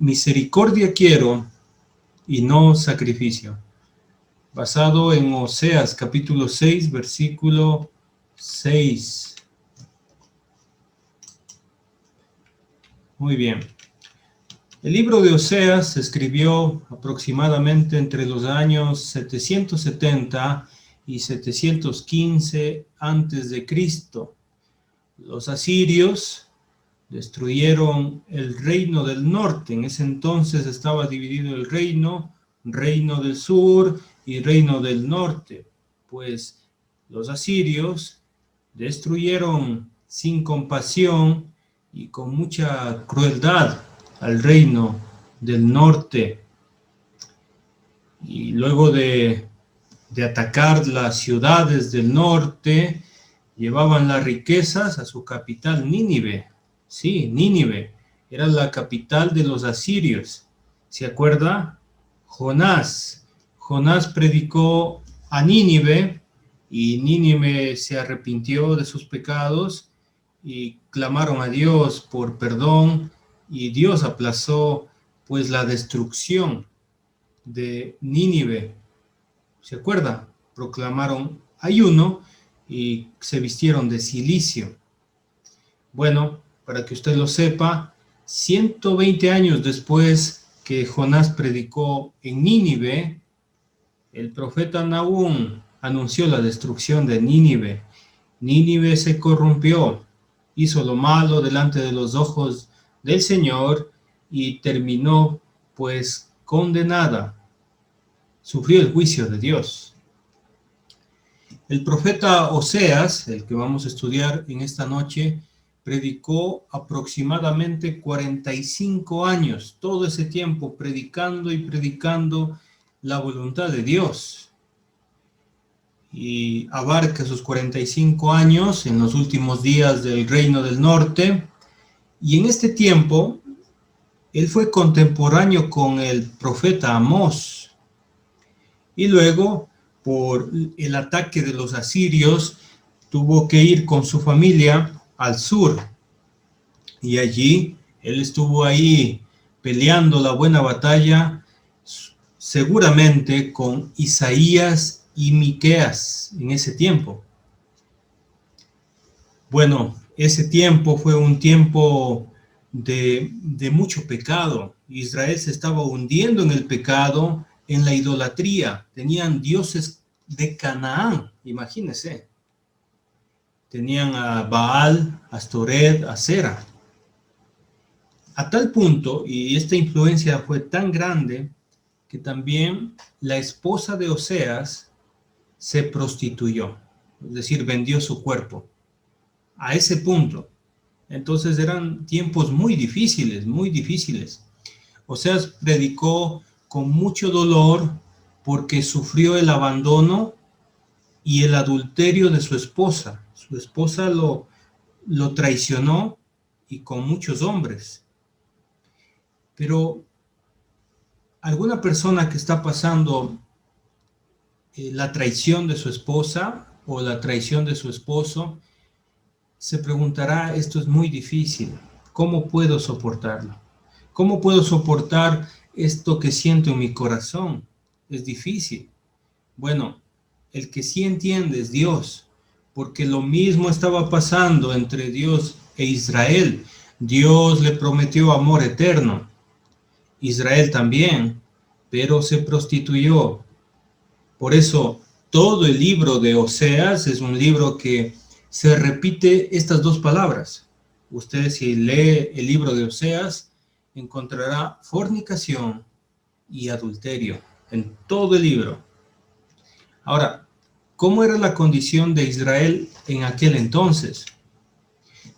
Misericordia quiero y no sacrificio. Basado en Oseas capítulo 6, versículo 6. Muy bien. El libro de Oseas se escribió aproximadamente entre los años 770 y 715 antes de Cristo. Los asirios destruyeron el reino del norte. En ese entonces estaba dividido el reino del sur y reino del norte. Pues los asirios destruyeron sin compasión y con mucha crueldad al reino del norte. Y luego de atacar las ciudades del norte, llevaban las riquezas a su capital, Nínive. Sí, Nínive era la capital de los asirios. ¿Se acuerda? Jonás predicó a Nínive y Nínive se arrepintió de sus pecados y clamaron a Dios por perdón y Dios aplazó pues la destrucción de Nínive. ¿Se acuerda? Proclamaron ayuno y se vistieron de cilicio. Bueno, para que usted lo sepa, 120 años después que Jonás predicó en Nínive, el profeta Nahum anunció la destrucción de Nínive. Nínive se corrompió, hizo lo malo delante de los ojos del Señor y terminó pues condenada. Sufrió el juicio de Dios. El profeta Oseas, el que vamos a estudiar en esta noche, predicó aproximadamente 45 años, todo ese tiempo predicando y predicando la voluntad de Dios. Y abarca sus 45 años en los últimos días del reino del norte. Y en este tiempo, él fue contemporáneo con el profeta Amós. Y luego, por el ataque de los asirios, tuvo que ir con su familia al sur. Y allí, él estuvo ahí peleando la buena batalla, seguramente con Isaías y Miqueas en ese tiempo. Bueno, ese tiempo fue un tiempo de mucho pecado. Israel se estaba hundiendo en el pecado, en la idolatría. Tenían dioses de Canaán, imagínense. Tenían a Baal, Astoret, Asera. A tal punto, y esta influencia fue tan grande, que también la esposa de Oseas se prostituyó, es decir, vendió su cuerpo. A ese punto. Entonces eran tiempos muy difíciles, muy difíciles. Oseas predicó con mucho dolor porque sufrió el abandono y el adulterio de su esposa. Su esposa lo traicionó y con muchos hombres. Pero alguna persona que está pasando la traición de su esposa o la traición de su esposo, se preguntará, esto es muy difícil, ¿cómo puedo soportarlo? ¿Cómo puedo soportar esto que siento en mi corazón? Es difícil. Bueno, el que sí entiende es Dios, porque lo mismo estaba pasando entre Dios e Israel. Dios le prometió amor eterno. Israel también, pero se prostituyó. Por eso, todo el libro de Oseas es un libro que se repite estas dos palabras. Usted, si lee el libro de Oseas, encontrará fornicación y adulterio en todo el libro. Ahora, ¿cómo era la condición de Israel en aquel entonces?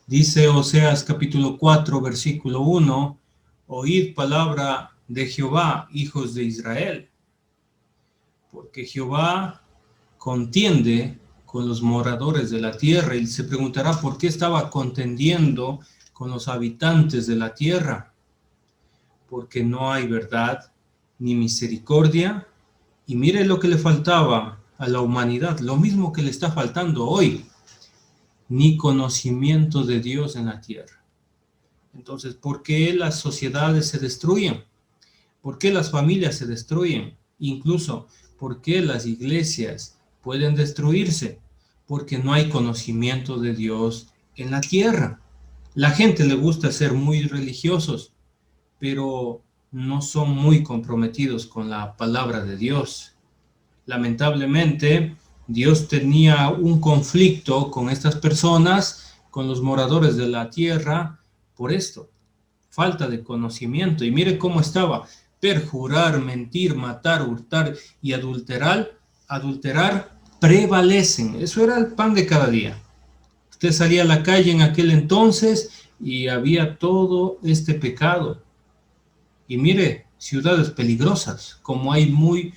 Dice Oseas capítulo 4, versículo 1, oíd palabra de Jehová, hijos de Israel, porque Jehová contiende con los moradores de la tierra. Y se preguntará por qué estaba contendiendo con los habitantes de la tierra. Porque no hay verdad ni misericordia. Y mire lo que le faltaba a la humanidad, lo mismo que le está faltando hoy, ni conocimiento de Dios en la tierra. Entonces, ¿por qué las sociedades se destruyen? ¿Por qué las familias se destruyen? Incluso, ¿por qué las iglesias pueden destruirse? Porque no hay conocimiento de Dios en la tierra. La gente le gusta ser muy religiosos, pero no son muy comprometidos con la palabra de Dios. Lamentablemente, Dios tenía un conflicto con estas personas, con los moradores de la tierra, por esto, falta de conocimiento. Y mire cómo estaba: perjurar, mentir, matar, hurtar y adulterar prevalecen. Eso era el pan de cada día. Usted salía a la calle en aquel entonces y había todo este pecado. Y mire, ciudades peligrosas, como hay muy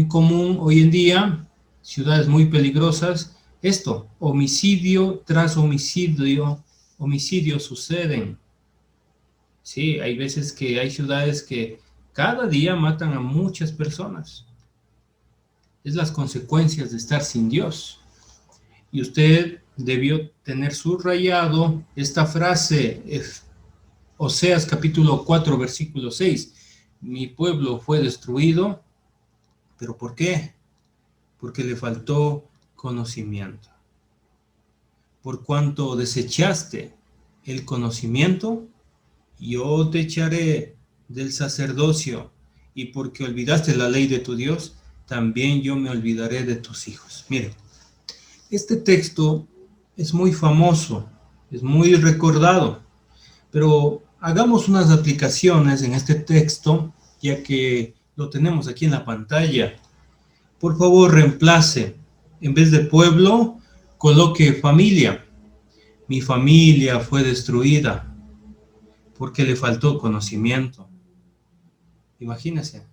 común hoy en día, ciudades muy peligrosas, esto, homicidio tras homicidio suceden. Sí, hay veces que hay ciudades que cada día matan a muchas personas. Es las consecuencias de estar sin Dios. Y usted debió tener subrayado esta frase, Oseas capítulo 4, versículo 6. Mi pueblo fue destruido, ¿pero por qué? Porque le faltó conocimiento. Por cuanto desechaste el conocimiento, yo te echaré del sacerdocio, y porque olvidaste la ley de tu Dios, también yo me olvidaré de tus hijos. Mire, este texto es muy famoso, es muy recordado, pero hagamos unas aplicaciones en este texto, ya que lo tenemos aquí en la pantalla. Por favor, reemplace, en vez de pueblo, coloque familia. Mi familia fue destruida porque le faltó conocimiento. Imagínense.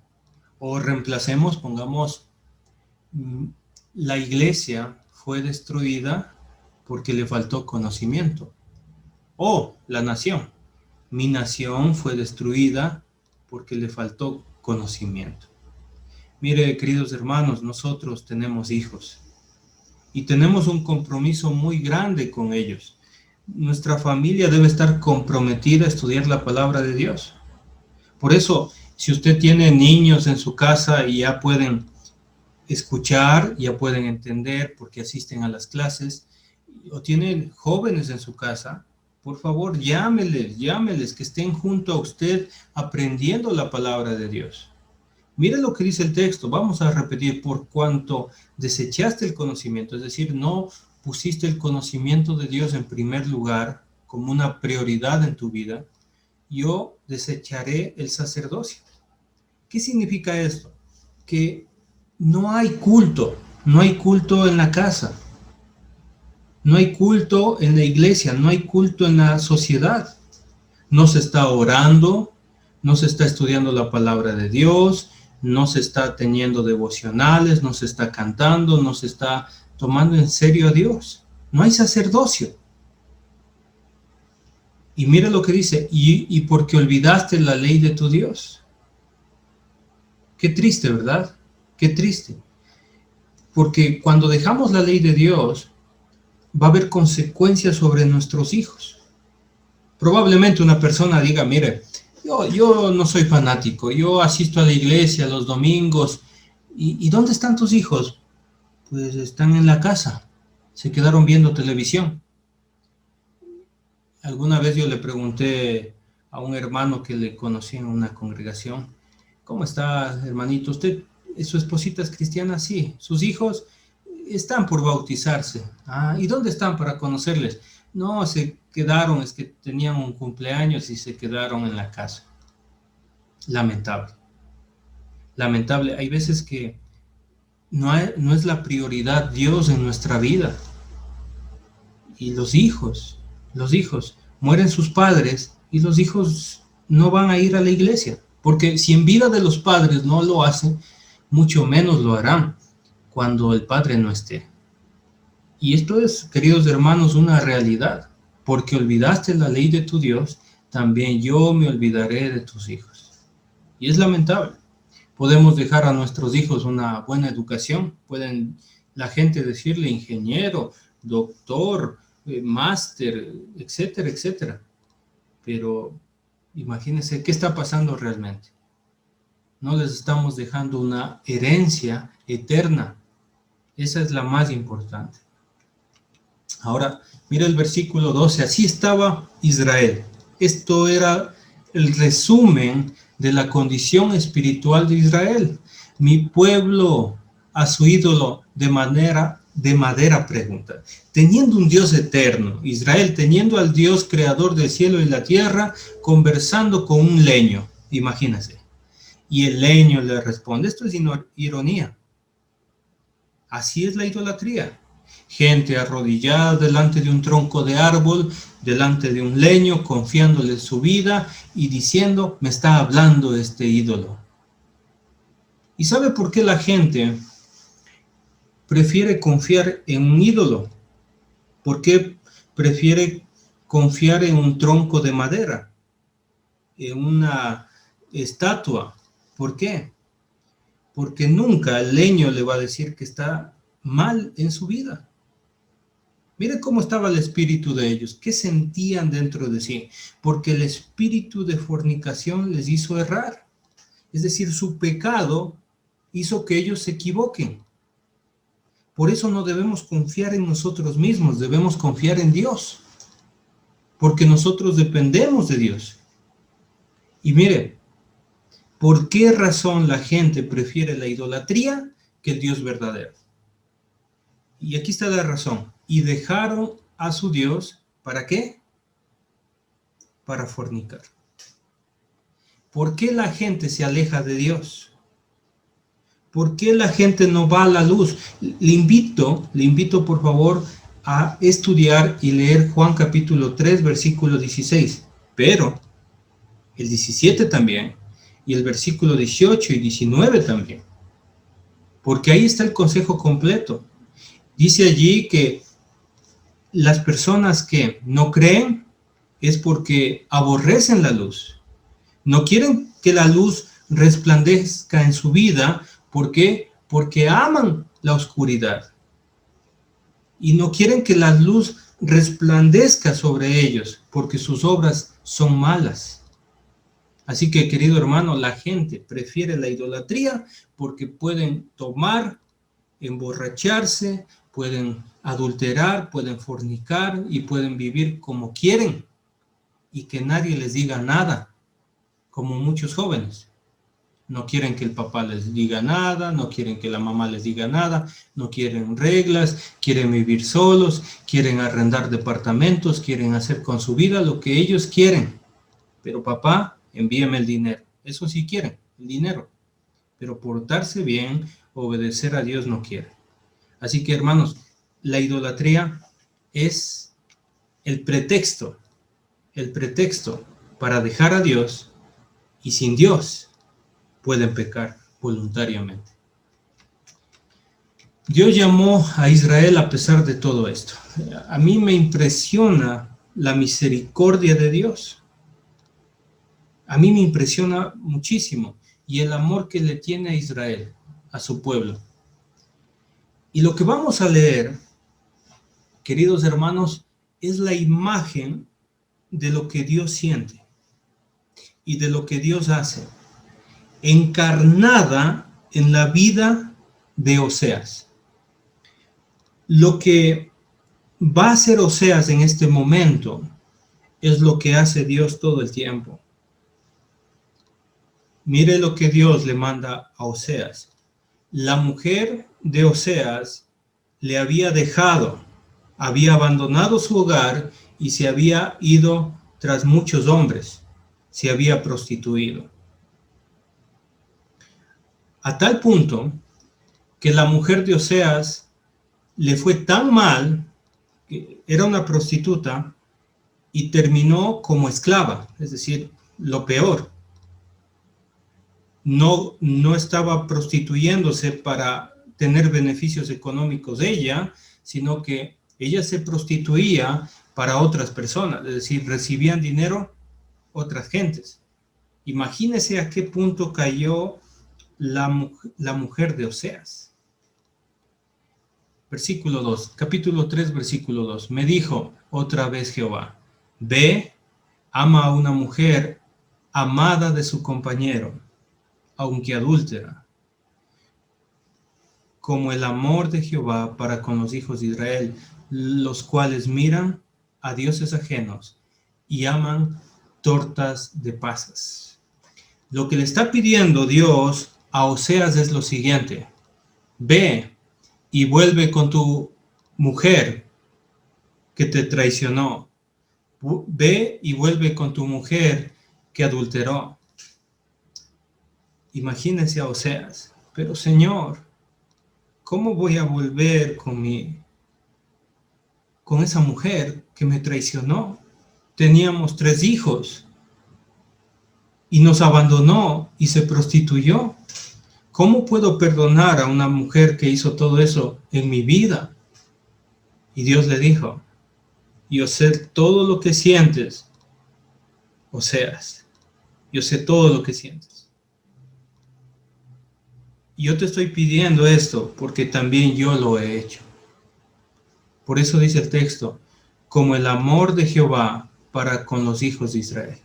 O reemplacemos, pongamos, la iglesia fue destruida porque le faltó conocimiento. O la nación. Mi nación fue destruida porque le faltó conocimiento. Mire, queridos hermanos, nosotros tenemos hijos y tenemos un compromiso muy grande con ellos. Nuestra familia debe estar comprometida a estudiar la palabra de Dios. Por eso, si usted tiene niños en su casa y ya pueden escuchar, ya pueden entender porque asisten a las clases, o tienen jóvenes en su casa, por favor, llámeles, que estén junto a usted aprendiendo la palabra de Dios. Mire lo que dice el texto, vamos a repetir: por cuanto desechaste el conocimiento, es decir, no pusiste el conocimiento de Dios en primer lugar como una prioridad en tu vida, yo desecharé el sacerdocio. ¿Qué significa esto? Que no hay culto en la casa, no hay culto en la iglesia, no hay culto en la sociedad. No se está orando, no se está estudiando la palabra de Dios, no se está teniendo devocionales, no se está cantando, no se está tomando en serio a Dios. No hay sacerdocio. Y mira lo que dice: y porque olvidaste la ley de tu Dios. Qué triste, ¿verdad? Qué triste. Porque cuando dejamos la ley de Dios, va a haber consecuencias sobre nuestros hijos. Probablemente una persona diga: mire, yo no soy fanático, yo asisto a la iglesia los domingos. ¿Y dónde están tus hijos? Pues están en la casa, se quedaron viendo televisión. Alguna vez yo le pregunté a un hermano que le conocí en una congregación: ¿cómo está, hermanito? ¿Usted, su esposita es cristiana? Sí. ¿Sus hijos? Están por bautizarse. Ah, ¿y dónde están para conocerles? No, se quedaron, es que tenían un cumpleaños y se quedaron en la casa. Lamentable. Lamentable. Hay veces que no es la prioridad Dios en nuestra vida. Y los hijos, mueren sus padres y los hijos no van a ir a la iglesia. Porque si en vida de los padres no lo hacen, mucho menos lo harán cuando el padre no esté. Y esto es, queridos hermanos, una realidad. Porque olvidaste la ley de tu Dios, también yo me olvidaré de tus hijos. Y es lamentable. Podemos dejar a nuestros hijos una buena educación. Pueden la gente decirle ingeniero, doctor, máster, etcétera, etcétera. pero imagínense qué está pasando realmente. No les estamos dejando una herencia eterna. Esa es la más importante. Ahora, mira el versículo 12. Así estaba Israel. Esto era el resumen de la condición espiritual de Israel. Mi pueblo a su ídolo de madera pregunta. Teniendo un Dios eterno, Israel teniendo al Dios creador del cielo y la tierra, conversando con un leño. Imagínense. Y el leño le responde, esto es ironía. Así es la idolatría. Gente arrodillada delante de un tronco de árbol, delante de un leño, confiándole su vida y diciendo, me está hablando este ídolo. ¿Y sabe por qué la gente prefiere confiar en un ídolo? ¿Por qué prefiere confiar en un tronco de madera? En una estatua. ¿Por qué? Porque nunca el leño le va a decir que está mal en su vida. Miren cómo estaba el espíritu de ellos, qué sentían dentro de sí, porque el espíritu de fornicación les hizo errar. Es decir, su pecado hizo que ellos se equivoquen. Por eso no debemos confiar en nosotros mismos, debemos confiar en Dios, porque nosotros dependemos de Dios. Y mire, ¿por qué razón la gente prefiere la idolatría que el Dios verdadero? Y aquí está la razón. Y dejaron a su Dios, ¿para qué? Para fornicar. ¿Por qué la gente se aleja de Dios? ¿Por qué la gente no va a la luz? Le invito por favor a estudiar y leer Juan capítulo 3, versículo 16. Pero el 17 también, y el versículo 18 y 19 también. Porque ahí está el consejo completo. Dice allí que las personas que no creen es porque aborrecen la luz. No quieren que la luz resplandezca en su vida. ¿Por qué? Porque aman la oscuridad. Y no quieren que la luz resplandezca sobre ellos, porque sus obras son malas. Así que, querido hermano, la gente prefiere la idolatría porque pueden tomar, emborracharse, pueden adulterar, pueden fornicar y pueden vivir como quieren y que nadie les diga nada, como muchos jóvenes. No quieren que el papá les diga nada, no quieren que la mamá les diga nada, no quieren reglas, quieren vivir solos, quieren arrendar departamentos, quieren hacer con su vida lo que ellos quieren. Pero papá, envíame el dinero. Eso sí quieren, el dinero. Pero portarse bien, obedecer a Dios no quieren. Así que, hermanos, la idolatría es el pretexto para dejar a Dios, y sin Dios pueden pecar voluntariamente. Dios llamó a Israel a pesar de todo esto. A mí me impresiona la misericordia de Dios. A mí me impresiona muchísimo y el amor que le tiene a Israel, a su pueblo. Y lo que vamos a leer, queridos hermanos, es la imagen de lo que Dios siente y de lo que Dios hace, encarnada en la vida de Oseas. Lo que va a hacer Oseas en este momento es lo que hace Dios todo el tiempo. Mire lo que Dios le manda a Oseas. La mujer de Oseas le había dejado, había abandonado su hogar y se había ido tras muchos hombres, se había prostituido. A tal punto que la mujer de Oseas le fue tan mal, que era una prostituta, y terminó como esclava, es decir, lo peor. No estaba prostituyéndose para tener beneficios económicos de ella, sino que ella se prostituía para otras personas, es decir, recibían dinero otras gentes. Imagínese a qué punto cayó la mujer de Oseas. Versículo 2, capítulo 3, versículo 2. Me dijo otra vez Jehová, ve, ama a una mujer amada de su compañero, aunque adúltera, como el amor de Jehová para con los hijos de Israel, los cuales miran a dioses ajenos y aman tortas de pasas. Lo que le está pidiendo Dios a Oseas es lo siguiente: ve y vuelve con tu mujer que te traicionó. Ve y vuelve con tu mujer que adulteró. Imagínense a Oseas: pero Señor, ¿cómo voy a volver con esa mujer que me traicionó? Teníamos 3 hijos y nos abandonó y se prostituyó. ¿Cómo puedo perdonar a una mujer que hizo todo eso en mi vida? Y Dios le dijo: yo sé todo lo que sientes, Oseas. Yo sé todo lo que sientes. Y yo te estoy pidiendo esto porque también yo lo he hecho. Por eso dice el texto: como el amor de Jehová para con los hijos de Israel.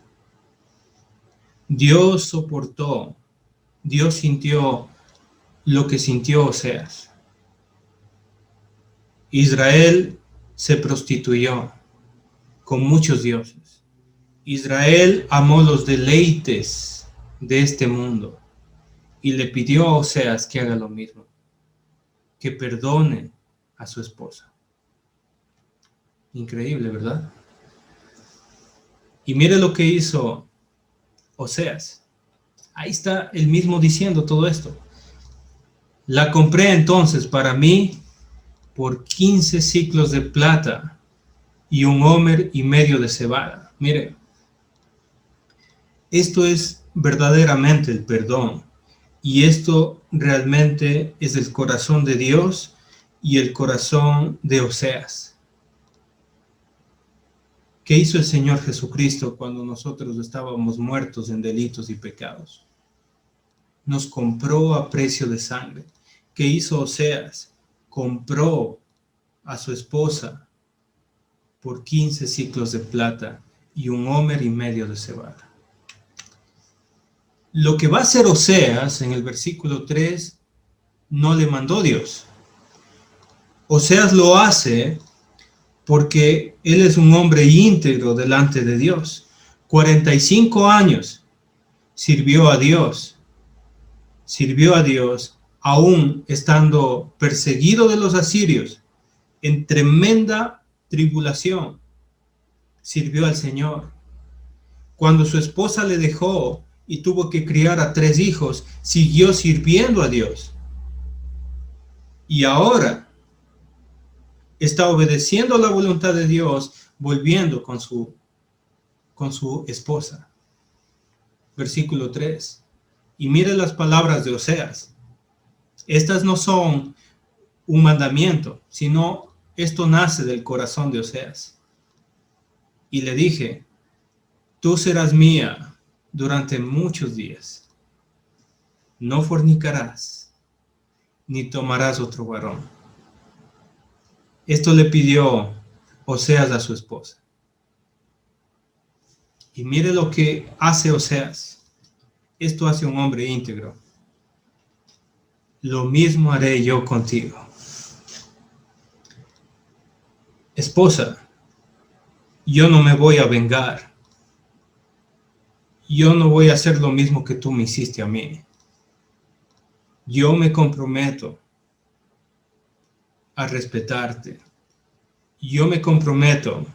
Dios soportó, Dios sintió lo que sintió Oseas. Israel se prostituyó con muchos dioses. Israel amó los deleites de este mundo y le pidió a Oseas que haga lo mismo, que perdone a su esposa. Increíble, ¿verdad? Y mire lo que hizo Oseas. Ahí está él mismo diciendo todo esto. La compré entonces para mí por 15 siclos de plata y 1 homer y medio de cebada. Mire, esto es verdaderamente el perdón. Y esto realmente es el corazón de Dios y el corazón de Oseas. ¿Qué hizo el Señor Jesucristo cuando nosotros estábamos muertos en delitos y pecados? Nos compró a precio de sangre. ¿Qué hizo Oseas? Compró a su esposa por 15 siclos de plata y 1 homer y medio de cebada. Lo que va a hacer Oseas en el versículo 3 no le mandó Dios. Oseas lo hace porque él es un hombre íntegro delante de Dios. 45 años sirvió a Dios aún estando perseguido de los asirios, en tremenda tribulación, sirvió al Señor. Cuando su esposa le dejó y tuvo que criar a 3 hijos, siguió sirviendo a Dios. Y ahora está obedeciendo la voluntad de Dios, volviendo con su esposa. Versículo 3. Y mire las palabras de Oseas. Estas no son un mandamiento, sino esto nace del corazón de Oseas. Y le dije: tú serás mía durante muchos días. No fornicarás, ni tomarás otro varón. Esto le pidió Oseas a su esposa. Y mire lo que hace Oseas. Esto hace un hombre íntegro. Lo mismo haré yo contigo. Esposa, yo no me voy a vengar. Yo no voy a hacer lo mismo que tú me hiciste a mí. Yo me comprometo a respetarte. Yo me comprometo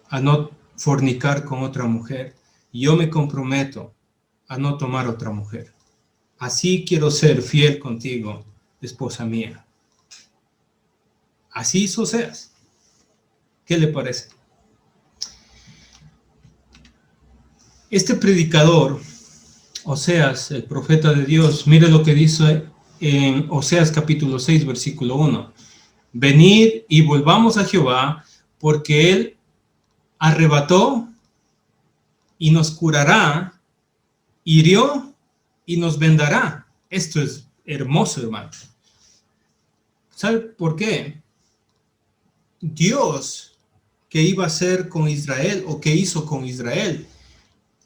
a no fornicar con otra mujer. Yo me comprometo a no tomar otra mujer. Así quiero ser fiel contigo, esposa mía. Así hizo Oseas. ¿Qué le parece? Este predicador, Oseas, el profeta de Dios, mire lo que dice en Oseas capítulo 6, versículo 1. Venid y volvamos a Jehová, porque Él arrebató y nos curará, hirió y nos vendará. Esto es hermoso, hermano. ¿Sabe por qué? Dios, que iba a hacer con Israel o que hizo con Israel,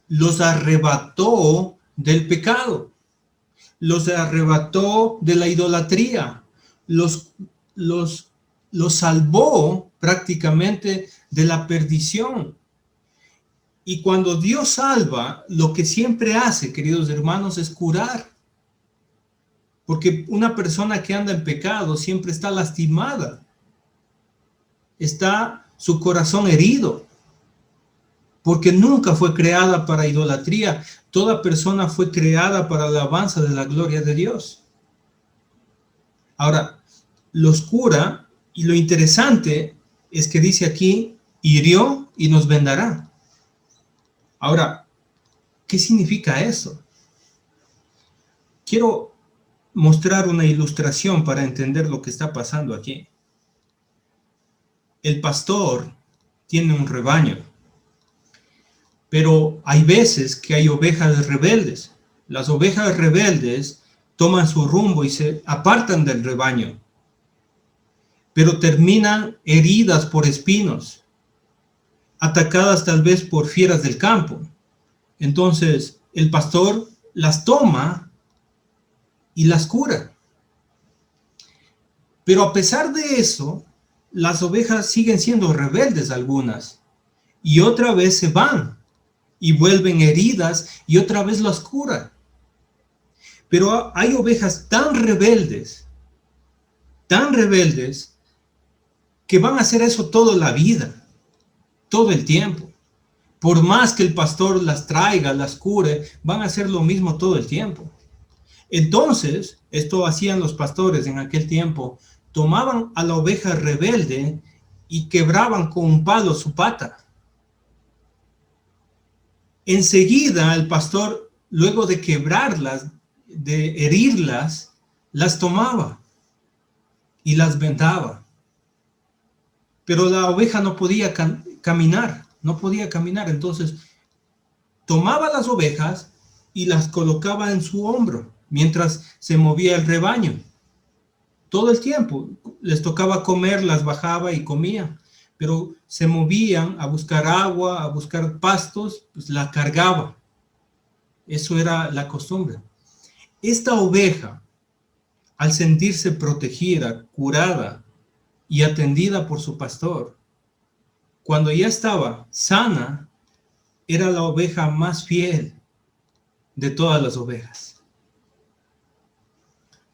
los arrebató del pecado, los arrebató de la idolatría, los, los salvó prácticamente de la perdición. Y cuando Dios salva, lo que siempre hace, queridos hermanos, es curar. Porque una persona que anda en pecado siempre está lastimada. Está su corazón herido. Porque nunca fue creada para idolatría. Toda persona fue creada para la alabanza de la gloria de Dios. Ahora, los cura, y lo interesante es que dice aquí, hirió y nos vendará. Ahora, ¿qué significa eso? Quiero mostrar una ilustración para entender lo que está pasando aquí. El pastor tiene un rebaño, pero hay veces que hay ovejas rebeldes. Las ovejas rebeldes toman su rumbo y se apartan del rebaño, pero terminan heridas por espinos, atacadas tal vez por fieras del campo. Entonces, el pastor las toma y las cura. Pero a pesar de eso, las ovejas siguen siendo rebeldes algunas, y otra vez se van, y vuelven heridas, y otra vez las cura. Pero hay ovejas tan rebeldes, que van a hacer eso toda la vida, todo el tiempo. Por más que el pastor las traiga, las cure, van a hacer lo mismo todo el tiempo. Entonces, esto hacían los pastores en aquel tiempo, tomaban a la oveja rebelde y quebraban con un palo su pata. Enseguida el pastor, luego de quebrarlas, de herirlas, las tomaba y las vendaba. Pero la oveja no podía caminar, entonces tomaba las ovejas y las colocaba en su hombro mientras se movía el rebaño. Todo el tiempo les tocaba comer, las bajaba y comía, pero se movían a buscar agua, a buscar pastos, pues la cargaba. Eso era la costumbre. Esta oveja, al sentirse protegida, curada y atendida por su pastor, cuando ya estaba sana, era la oveja más fiel de todas las ovejas.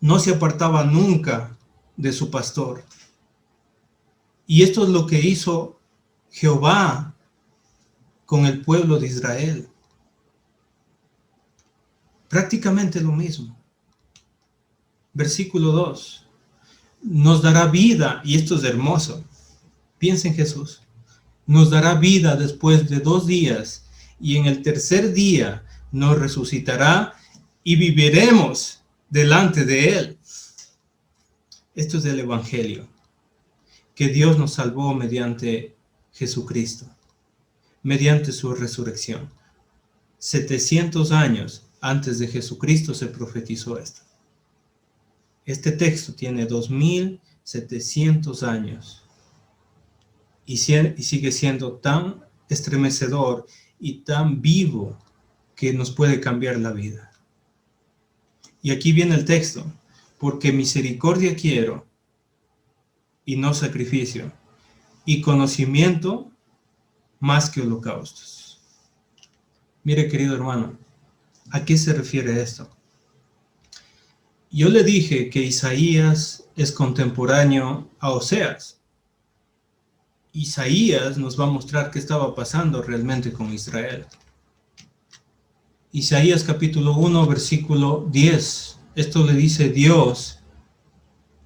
No se apartaba nunca de su pastor. Y esto es lo que hizo Jehová con el pueblo de Israel. Prácticamente lo mismo. Versículo 2. Nos dará vida, y esto es hermoso. Piensa en Jesús. Nos dará vida después de 2 días, y en el tercer día nos resucitará y viviremos delante de Él. Esto es el Evangelio, que Dios nos salvó mediante Jesucristo, mediante su resurrección. 700 años antes de Jesucristo se profetizó esto. Este texto tiene 2700 años y sigue siendo tan estremecedor y tan vivo que nos puede cambiar la vida. Y aquí viene el texto: porque misericordia quiero y no sacrificio, y conocimiento más que holocaustos. Mire, querido hermano, ¿a qué se refiere esto? Yo le dije que Isaías es contemporáneo a Oseas. Isaías nos va a mostrar qué estaba pasando realmente con Israel. Isaías capítulo 1, versículo 10. Esto le dice Dios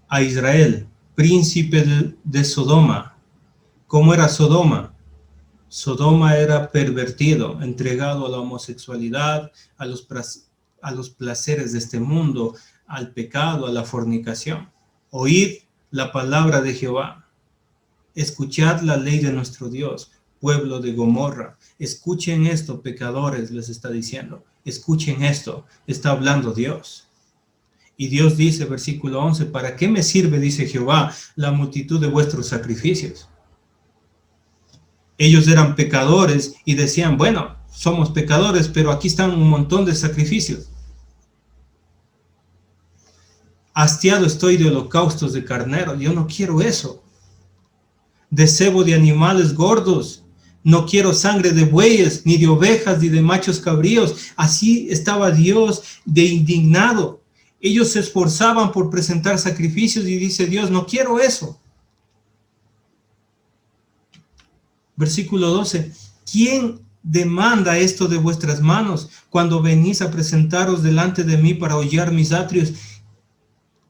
a Israel, príncipe de Sodoma. ¿Cómo era Sodoma? Sodoma era pervertido, entregado a la homosexualidad, a los placeres de este mundo, al pecado, a la fornicación. Oíd la palabra de Jehová. Escuchad la ley de nuestro Dios, pueblo de Gomorra. Escuchen esto, pecadores, les está diciendo. Escuchen esto, está hablando Dios. Y Dios dice, versículo 11, ¿para qué me sirve, dice Jehová, la multitud de vuestros sacrificios? Ellos eran pecadores y decían, bueno, somos pecadores, pero aquí están un montón de sacrificios. Hastiado estoy de holocaustos de carnero. Yo no quiero eso. De cebo de animales gordos. No quiero sangre de bueyes, ni de ovejas, ni de machos cabríos. Así estaba Dios de indignado. Ellos se esforzaban por presentar sacrificios y dice Dios, no quiero eso. Versículo 12. ¿Quién demanda esto de vuestras manos cuando venís a presentaros delante de mí para hollar mis atrios?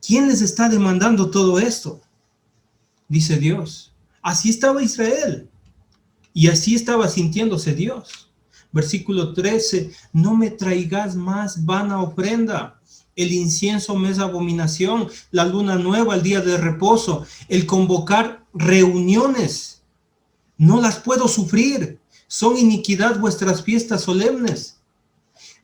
¿Quién les está demandando todo esto? Dice Dios. Así estaba Israel. Y así estaba sintiéndose Dios. Versículo 13. No me traigas más vana ofrenda. El incienso me es abominación. La luna nueva, el día de reposo. El convocar reuniones. No las puedo sufrir. Son iniquidad vuestras fiestas solemnes.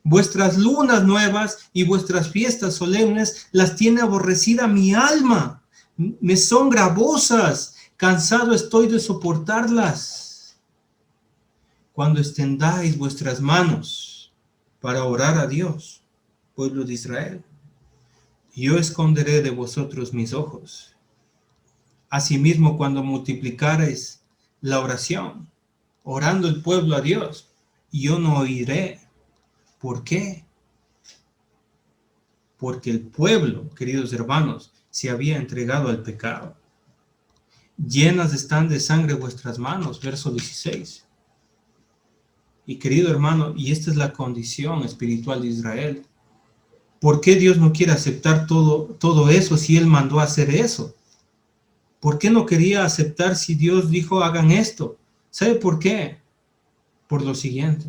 Vuestras lunas nuevas y vuestras fiestas solemnes las tiene aborrecida mi alma. Me son gravosas. Cansado estoy de soportarlas. Cuando extendáis vuestras manos para orar a Dios, pueblo de Israel, yo esconderé de vosotros mis ojos. Asimismo, cuando multiplicareis la oración, orando el pueblo a Dios, yo no oiré. ¿Por qué? Porque el pueblo, queridos hermanos, se había entregado al pecado. Llenas están de sangre vuestras manos, verso 16. Y querido hermano, y esta es la condición espiritual de Israel. ¿Por qué Dios no quiere aceptar todo eso si Él mandó a hacer eso? ¿Por qué no quería aceptar si Dios dijo hagan esto? ¿Sabe por qué? Por lo siguiente.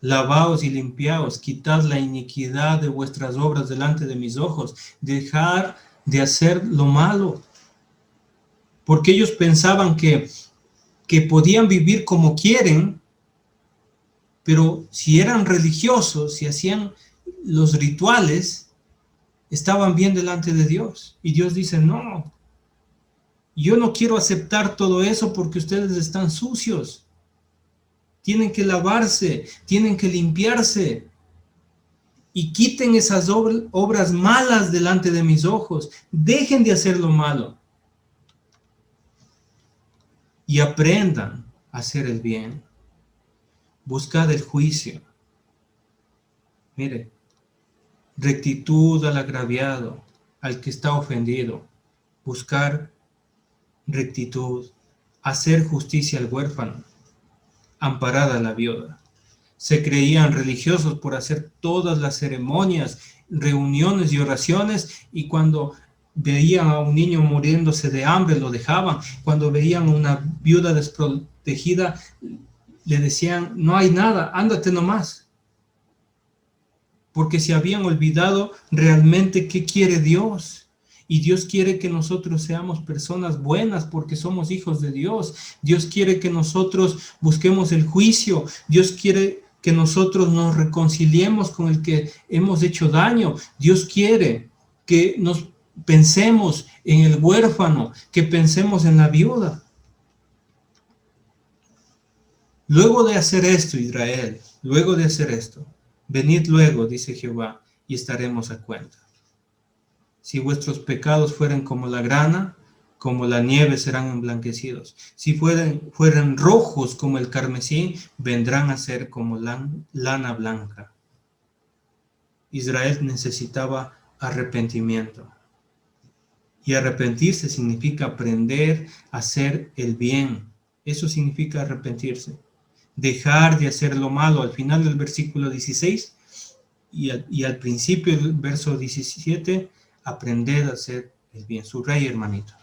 Lavaos y limpiaos, quitad la iniquidad de vuestras obras delante de mis ojos, dejar de hacer lo malo. Porque ellos pensaban que podían vivir como quieren, pero si eran religiosos, si hacían los rituales, estaban bien delante de Dios. Y Dios dice, no, yo no quiero aceptar todo eso porque ustedes están sucios. Tienen que lavarse, tienen que limpiarse. Y quiten esas obras malas delante de mis ojos. Dejen de hacer lo malo. Y aprendan a hacer el bien. Buscad el juicio. Mire, rectitud al agraviado, al que está ofendido. Buscar rectitud. Hacer justicia al huérfano. Amparar a la viuda. Se creían religiosos por hacer todas las ceremonias, reuniones y oraciones, y cuando veían a un niño muriéndose de hambre, lo dejaban. Cuando veían a una viuda desprotegida, le decían, no hay nada, ándate nomás. Porque se habían olvidado realmente qué quiere Dios. Y Dios quiere que nosotros seamos personas buenas porque somos hijos de Dios. Dios quiere que nosotros busquemos el juicio. Dios quiere que nosotros nos reconciliemos con el que hemos hecho daño. Dios quiere que nos pensemos en el huérfano, que pensemos en la viuda. Luego de hacer esto, Israel, luego de hacer esto, venid luego, dice Jehová, y estaremos a cuenta. Si vuestros pecados fueren como la grana, como la nieve serán emblanquecidos. Si fueran rojos como el carmesí, vendrán a ser como lana blanca. Israel necesitaba arrepentimiento. Y arrepentirse significa aprender a hacer el bien. Eso significa arrepentirse. Dejar de hacer lo malo. Al final del versículo 16 y al principio del verso 17, aprender a hacer el bien. Subraya, hermanito.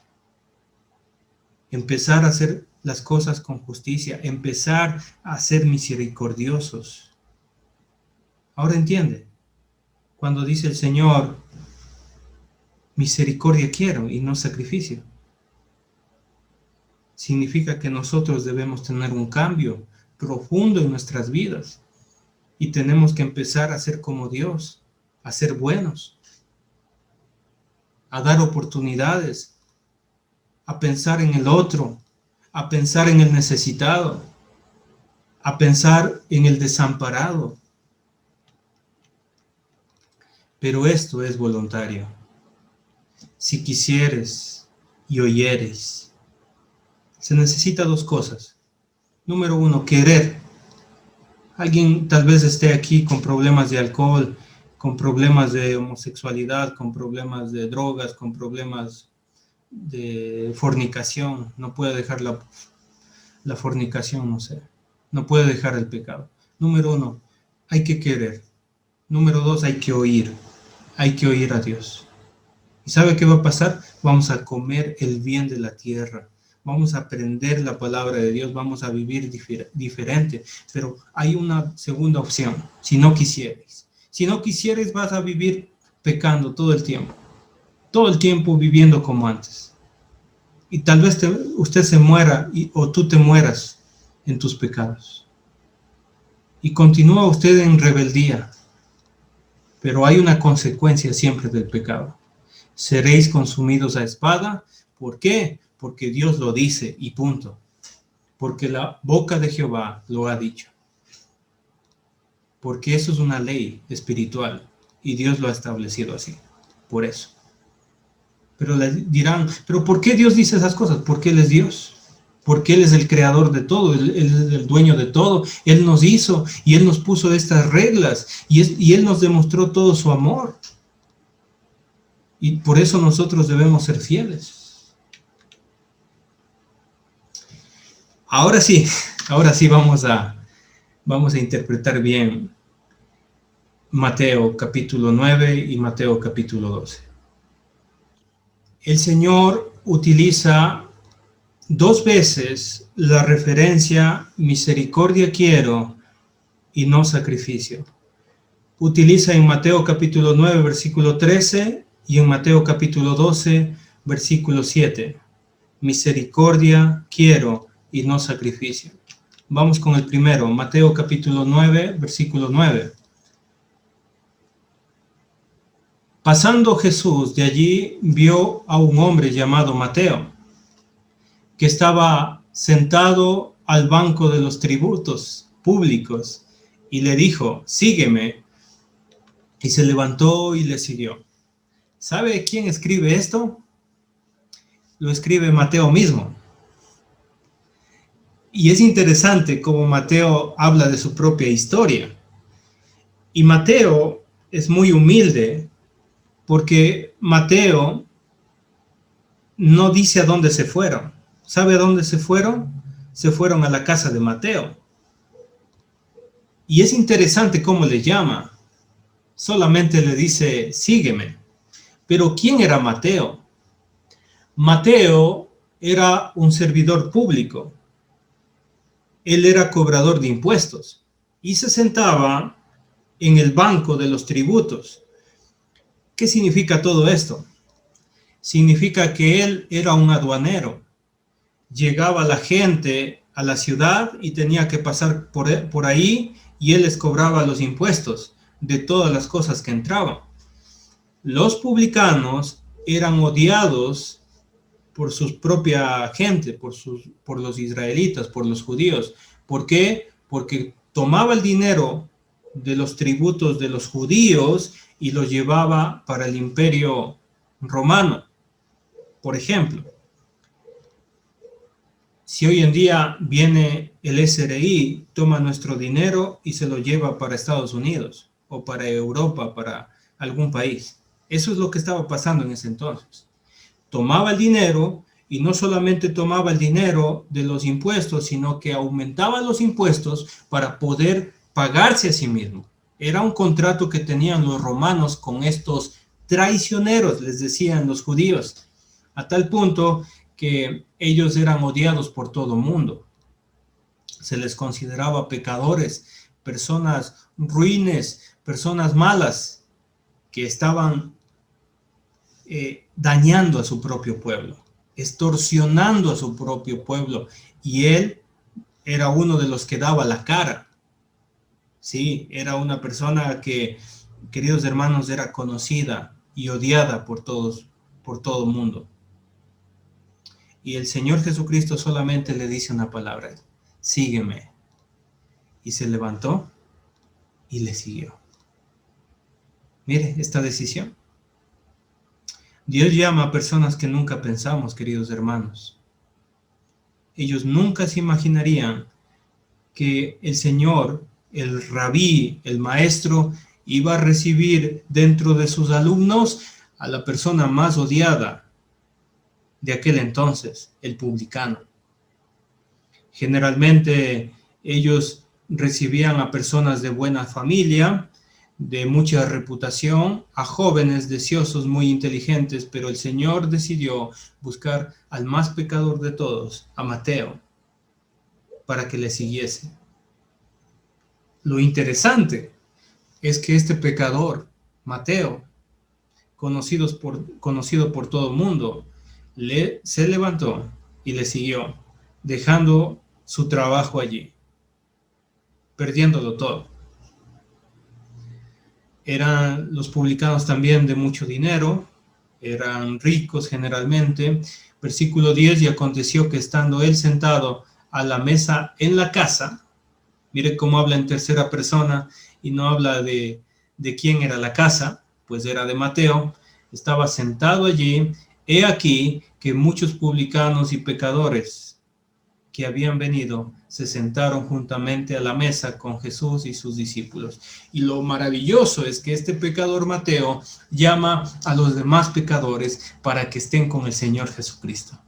Empezar a hacer las cosas con justicia. Empezar a ser misericordiosos. Ahora entiende. Cuando dice el Señor, misericordia quiero y no sacrificio, significa que nosotros debemos tener un cambio profundo en nuestras vidas. Y tenemos que empezar a ser como Dios, a ser buenos, a dar oportunidades, a pensar en el otro, a pensar en el necesitado, a pensar en el desamparado. Pero esto es voluntario. Si quisieres y oyeres, se necesita dos cosas. Número uno, querer. Alguien tal vez esté aquí con problemas de alcohol, con problemas de homosexualidad, con problemas de drogas, con problemas de fornicación. No puede dejar la fornicación, no sé. No puede dejar el pecado. Número uno, hay que querer. Número dos, hay que oír. Hay que oír a Dios. ¿Y sabe qué va a pasar? Vamos a comer el bien de la tierra. Vamos a aprender la palabra de Dios. Vamos a vivir diferente. Pero hay una segunda opción. Si no quisieres. Si no quisieres, vas a vivir pecando todo el tiempo. Todo el tiempo viviendo como antes. Y tal vez usted se muera o tú te mueras en tus pecados. Y continúa usted en rebeldía. Pero hay una consecuencia siempre del pecado. Seréis consumidos a espada. ¿Por qué? Porque Dios lo dice y punto. Porque la boca de Jehová lo ha dicho. Porque eso es una ley espiritual y Dios lo ha establecido así. Por eso. Pero le dirán, ¿pero por qué Dios dice esas cosas? Porque Él es Dios. Porque Él es el creador de todo, Él es el dueño de todo. Él nos hizo y Él nos puso estas reglas y Él nos demostró todo su amor. Y por eso nosotros debemos ser fieles. Ahora sí vamos a interpretar bien Mateo capítulo 9 y Mateo capítulo 12. El Señor utiliza dos veces la referencia misericordia quiero y no sacrificio. Utiliza en Mateo capítulo 9 versículo 13 y en Mateo capítulo 12 versículo 7. Misericordia quiero y no sacrificio. Vamos con el primero, Mateo capítulo 9 versículo 9. Pasando Jesús de allí, vio a un hombre llamado Mateo, que estaba sentado al banco de los tributos públicos, y le dijo, sígueme. Y se levantó y le siguió. ¿Sabe quién escribe esto? Lo escribe Mateo mismo. Y es interesante cómo Mateo habla de su propia historia. Y Mateo es muy humilde, porque Mateo no dice a dónde se fueron. ¿Sabe a dónde se fueron? Se fueron a la casa de Mateo. Y es interesante cómo le llama. Solamente le dice, sígueme. Pero ¿quién era Mateo? Mateo era un servidor público. Él era cobrador de impuestos y se sentaba en el banco de los tributos. ¿Qué significa todo esto? Significa que él era un aduanero. Llegaba la gente a la ciudad y tenía que pasar por ahí y él les cobraba los impuestos de todas las cosas que entraban. Los publicanos eran odiados por su propia gente, por los israelitas, por los judíos. ¿Por qué? Porque tomaba el dinero de los tributos de los judíos y los llevaba para el imperio romano. Por ejemplo, si hoy en día viene el SRI, toma nuestro dinero y se lo lleva para Estados Unidos o para Europa, para algún país. Eso es lo que estaba pasando en ese entonces. Tomaba el dinero y no solamente tomaba el dinero de los impuestos, sino que aumentaba los impuestos para poder pagarse a sí mismo. Era un contrato que tenían los romanos con estos traicioneros, les decían los judíos, a tal punto que ellos eran odiados por todo el mundo. Se les consideraba pecadores, personas ruines, personas malas que estaban dañando a su propio pueblo, extorsionando a su propio pueblo, y él era uno de los que daba la cara. Sí, era una persona que, queridos hermanos, era conocida y odiada por todos, por todo el mundo. Y el Señor Jesucristo solamente le dice una palabra: sígueme. y se levantó y le siguió. Mire esta decisión. Dios llama a personas que nunca pensamos, queridos hermanos. Ellos nunca se imaginarían que el Señor, el rabí, el maestro, iba a recibir dentro de sus alumnos a la persona más odiada de aquel entonces, el publicano. Generalmente ellos recibían a personas de buena familia, de mucha reputación, a jóvenes deseosos muy inteligentes, pero el Señor decidió buscar al más pecador de todos, a Mateo, para que le siguiese. Lo interesante es que este pecador, Mateo, conocido por todo el mundo, se levantó y le siguió, dejando su trabajo allí, perdiéndolo todo. Eran los publicanos también de mucho dinero, eran ricos generalmente. Versículo 10, y aconteció que estando él sentado a la mesa en la casa, mire cómo habla en tercera persona y no habla de quién era la casa, pues era de Mateo, estaba sentado allí, he aquí que muchos publicanos y pecadores que habían venido se sentaron juntamente a la mesa con Jesús y sus discípulos. Y lo maravilloso es que este pecador Mateo llama a los demás pecadores para que estén con el Señor Jesucristo.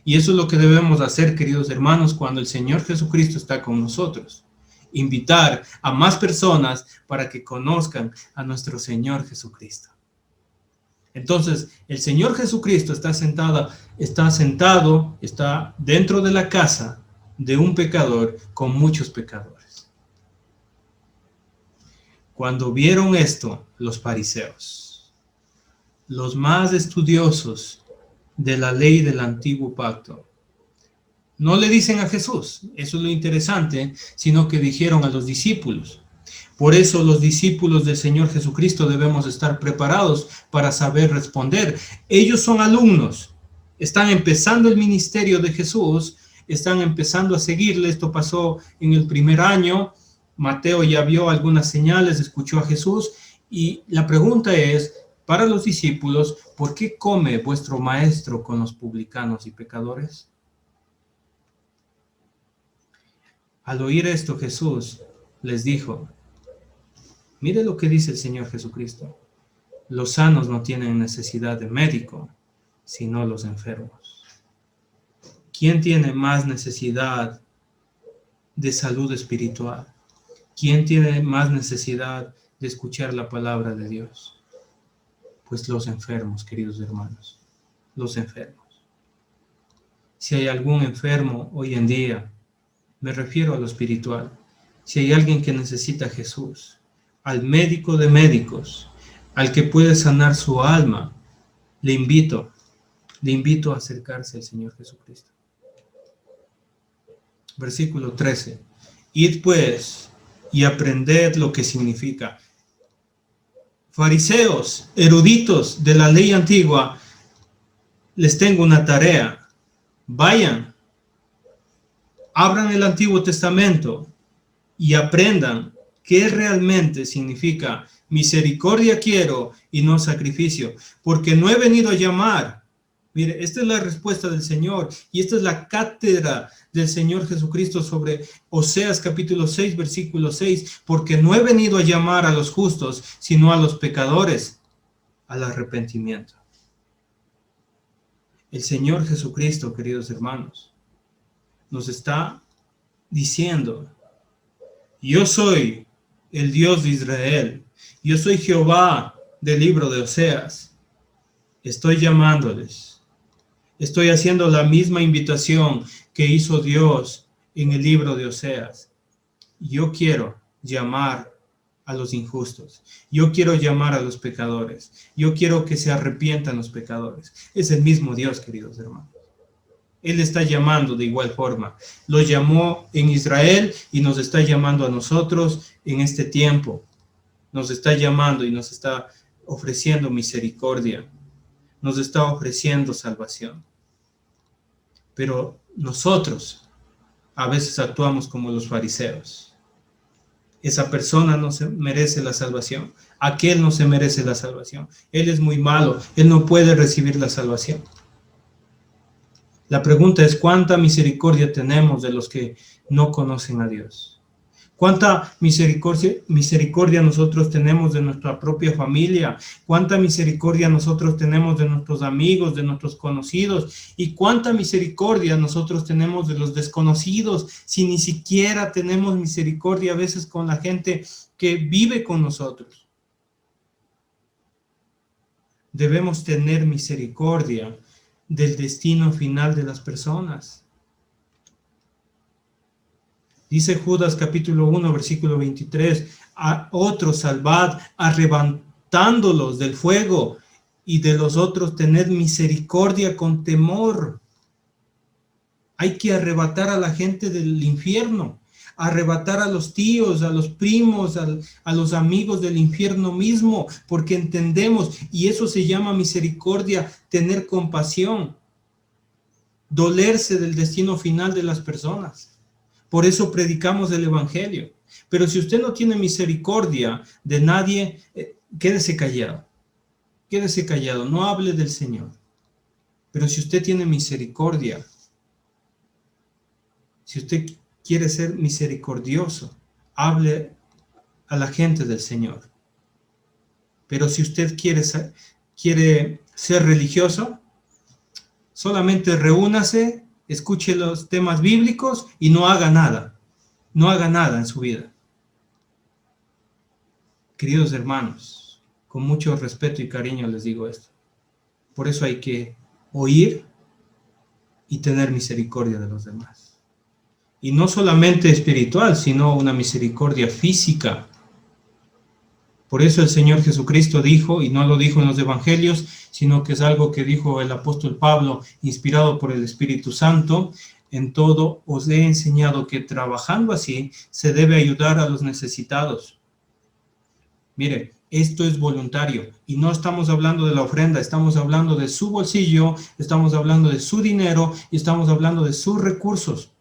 Y eso es lo que debemos hacer, queridos hermanos, cuando el Señor Jesucristo está con nosotros. Invitar a más personas para que conozcan a nuestro Señor Jesucristo. Entonces, el Señor Jesucristo está sentado dentro de la casa de un pecador con muchos pecadores. Cuando vieron esto, los fariseos, los más estudiosos de la ley del antiguo pacto, no le dicen a Jesús, eso es lo interesante, sino que dijeron a los discípulos. Por eso los discípulos del Señor Jesucristo debemos estar preparados para saber responder. Ellos son alumnos, están empezando el ministerio de Jesús, están empezando a seguirle. Esto pasó en el primer año. Mateo ya vio algunas señales, escuchó a Jesús, y la pregunta es, para los discípulos, ¿por qué come vuestro maestro con los publicanos y pecadores? Al oír esto, Jesús les dijo, mire lo que dice el Señor Jesucristo. Los sanos no tienen necesidad de médico, sino los enfermos. ¿Quién tiene más necesidad de salud espiritual? ¿Quién tiene más necesidad de escuchar la palabra de Dios? Pues los enfermos, queridos hermanos, los enfermos. Si hay algún enfermo hoy en día, me refiero a lo espiritual. Si hay alguien que necesita a Jesús, al médico de médicos, al que puede sanar su alma, le invito a acercarse al Señor Jesucristo. Versículo 13. Id pues y aprended lo que significa. Fariseos, eruditos de la ley antigua, les tengo una tarea. Vayan, abran el Antiguo Testamento y aprendan qué realmente significa misericordia quiero y no sacrificio, porque no he venido a llamar. Mire, esta es la respuesta del Señor y esta es la cátedra del Señor Jesucristo sobre Oseas capítulo 6, versículo 6, porque no he venido a llamar a los justos, sino a los pecadores al arrepentimiento. El Señor Jesucristo, queridos hermanos, nos está diciendo, yo soy el Dios de Israel, yo soy Jehová del libro de Oseas, estoy llamándoles, estoy haciendo la misma invitación que hizo Dios en el libro de Oseas. Yo quiero llamar a los injustos, yo quiero llamar a los pecadores, yo quiero que se arrepientan los pecadores. Es el mismo Dios, queridos hermanos. Él está llamando de igual forma. Lo llamó en Israel y nos está llamando a nosotros en este tiempo. Nos está llamando y nos está ofreciendo misericordia. Nos está ofreciendo salvación. Pero nosotros A veces actuamos como los fariseos. Esa persona no se merece la salvación. Aquel no se merece la salvación. Él es muy malo. Él no puede recibir la salvación. La pregunta es, ¿cuánta misericordia tenemos de los que no conocen a Dios? ¿Cuánta misericordia nosotros tenemos de nuestra propia familia? ¿Cuánta misericordia nosotros tenemos de nuestros amigos, de nuestros conocidos? ¿Y cuánta misericordia nosotros tenemos de los desconocidos? Si ni siquiera tenemos misericordia a veces con la gente que vive con nosotros. Debemos tener misericordia del destino final de las personas. Dice Judas capítulo 1, versículo 23, a otros salvad, arrebatándolos del fuego, y de los otros tened misericordia con temor. Hay que arrebatar a la gente del infierno, arrebatar a los tíos, a los primos, a los amigos del infierno mismo, porque entendemos, y eso se llama misericordia, tener compasión, dolerse del destino final de las personas. Por eso predicamos el evangelio. Pero si usted no tiene misericordia de nadie, quédese callado. Quédese callado, no hable del Señor. Pero si usted tiene misericordia, si usted quiere ser misericordioso, hable a la gente del Señor. Pero si usted quiere ser religioso, solamente reúnase, escuche los temas bíblicos y no haga nada. No haga nada en su vida. Queridos hermanos, con mucho respeto y cariño les digo esto. Por eso hay que oír y tener misericordia de los demás. Y no solamente espiritual, sino una misericordia física. Por eso el Señor Jesucristo dijo, y no lo dijo en los evangelios, sino que es algo que dijo el apóstol Pablo, inspirado por el Espíritu Santo: en todo os he enseñado que trabajando así se debe ayudar a los necesitados. Mire, esto es voluntario y no estamos hablando de la ofrenda, estamos hablando de su bolsillo, estamos hablando de su dinero y estamos hablando de sus recursos.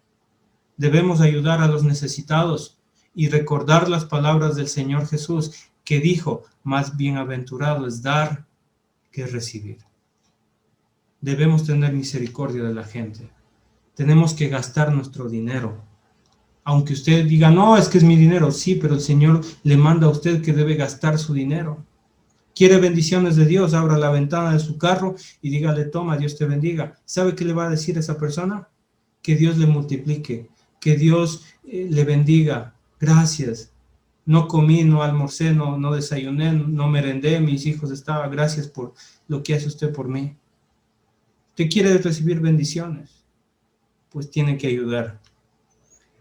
Debemos ayudar a los necesitados y recordar las palabras del Señor Jesús, que dijo: más bienaventurado es dar que recibir. Debemos tener misericordia de la gente. Tenemos que gastar nuestro dinero. Aunque usted diga, no, es que es mi dinero. Sí, pero el Señor le manda a usted que debe gastar su dinero. ¿Quiere bendiciones de Dios? Abra la ventana de su carro y dígale: toma, Dios te bendiga. ¿Sabe qué le va a decir a esa persona? Que Dios le multiplique, que Dios le bendiga. Gracias. No comí, no almorcé, no desayuné, no merendé, mis hijos estaban. Gracias por lo que hace usted por mí. ¿Usted quiere recibir bendiciones? Pues tiene que ayudar.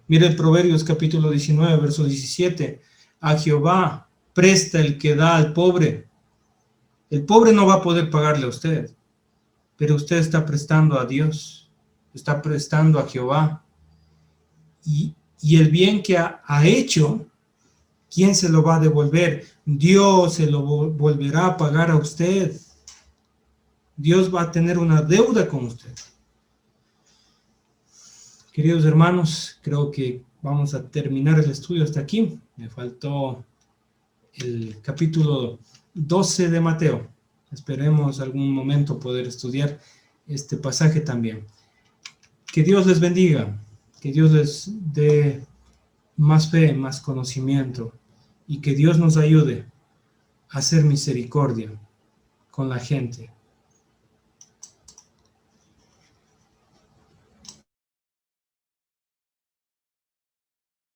Mire el Proverbios capítulo 19, verso 17. A Jehová presta el que da al pobre. El pobre no va a poder pagarle a usted, pero usted está prestando a Dios, está prestando a Jehová. Y el bien que ha hecho, ¿quién se lo va a devolver? Dios se lo volverá a pagar a usted. Dios va a tener una deuda con usted. Queridos hermanos, creo que vamos a terminar el estudio hasta aquí. Me faltó el capítulo 12 de Mateo. Esperemos algún momento poder estudiar este pasaje también. Que Dios les bendiga, que Dios les dé más fe, más conocimiento, y que Dios nos ayude a hacer misericordia con la gente,